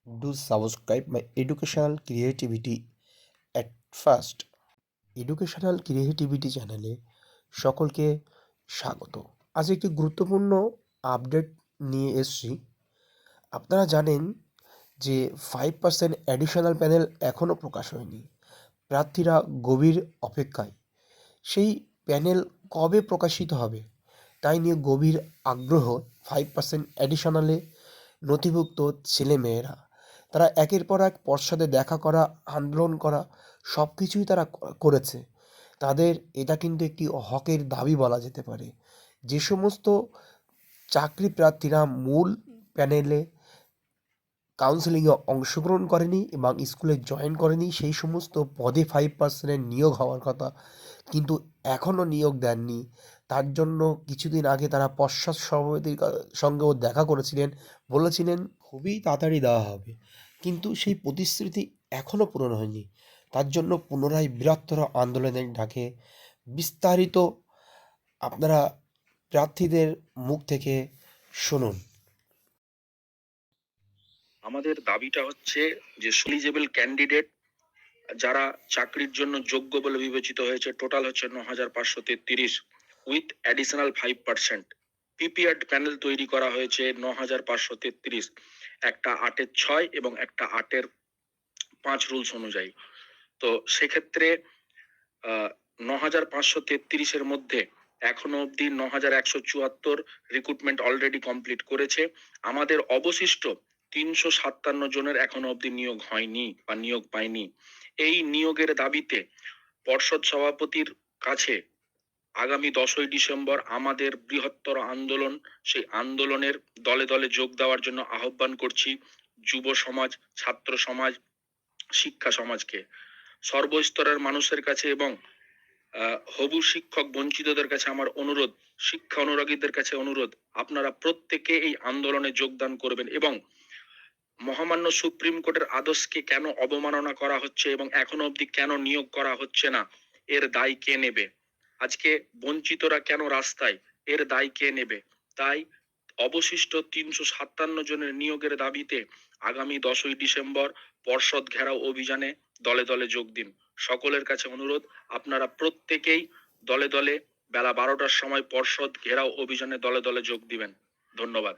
Do subscribe my educational creativity at first. Educational creativity চ্যানেলে সকলকে স্বাগত। আজ একটি গুরুত্বপূর্ণ আপডেট নিয়ে এসেছি। আপনারা জানেন যে 5% অ্যাডিশনাল প্যানেল এখনও প্রকাশ হয়নি। প্রার্থীরা গভীর অপেক্ষায়। সেই প্যানেল কবে প্রকাশিত হবে তাই নিয়ে গভীর আগ্রহ 5% অ্যাডিশনালে নথিভুক্ত ছেলেমেয়েরা। তারা একের পর এক পর্ষদে দেখা করা, আন্দোলন করা সব কিছুই তারা করেছে। তাদের এটা কিন্তু একটি হকের দাবি বলা যেতে পারে। যে সমস্ত চাকরি প্রার্থীরা মূল প্যানেলে কাউন্সেলিংয়ে অংশগ্রহণ করেনি এবং স্কুলে জয়েন করেনি, সেই সমস্ত পদে 5% নিয়োগ হওয়ার কথা কিন্তু এখনও নিয়োগ দেননি। তার জন্য কিছুদিন আগে তারা পর্ষদ সভাপতির সঙ্গেও দেখা করেছিলেন, বলেছিলেন খুবই তাড়াতাড়ি দেওয়া হবে, কিন্তু সেই প্রতিশ্রুতি এখনও পূরণ হয়নি। তার জন্য পুনরায় বৃহত্তর আন্দোলনের ডাকে বিস্তারিত আপনারা প্রার্থীদের মুখ থেকে শুনুন। আমাদের দাবিটা হচ্ছে যে এলিজেবল ক্যান্ডিডেট যারা চাকরির জন্য যোগ্য বলে বিবেচিত হয়েছে টোটাল হচ্ছে ৯,৫৩৩ উইথ অ্যাডিশনাল 5%। পিপিআর প্যানেল তৈরি করা হয়েছে ৯,৫৩৩, একটা ৮-৬ এবং একটা ৮-৫ রুলস অনুযায়ী। তো সেক্ষেত্রে ৯,৫৩৩-এর মধ্যে এখনো অব্দি ৯,১৭৪ রিক্রুটমেন্ট অলরেডি কমপ্লিট করেছে। আমাদের অবশিষ্ট ৩৫৭ জনের এখনো অব্দি নিয়োগ হয়নি বা নিয়োগ পায়নি। এই নিয়োগের দাবিতে পর্ষদ সভাপতির কাছে আগামী ১০ই ডিসেম্বর আমাদের বৃহত্তর আন্দোলন, সেই আন্দোলনের দলে দলে যোগ দেওয়ার জন্য আহ্বান করছি যুব সমাজ, ছাত্র সমাজ, শিক্ষা সমাজকে। সর্বস্তরের মানুষের কাছে এবং হবু শিক্ষক বঞ্চিতদের কাছে আমার অনুরোধ, শিক্ষা অনুরাগীদের কাছে অনুরোধ, আপনারা প্রত্যেকে এই আন্দোলনে যোগদান করবেন এবং মহামান্য সুপ্রিম কোর্টের আদেশকে কেন অবমাননা করা হচ্ছে এবং এখনো অবধি কেন নিয়োগ করা হচ্ছে না, এর দায় কে নেবে? আজকে বঞ্চিতরা কেন রাস্তায়, এর দায় কে নেবে? তাই অবশিষ্ট ৩৫৭ জনের নিয়োগের দাবিতে আগামী ১০ই ডিসেম্বর পর্ষদ ঘেরাও অভিযানে দলে দলে যোগ দিন। সকলের কাছে অনুরোধ, আপনারা প্রত্যেকেই দলে দলে বেলা ১২টার সময় পর্ষদ ঘেরাও অভিযানে দলে দলে যোগ দিবেন। ধন্যবাদ।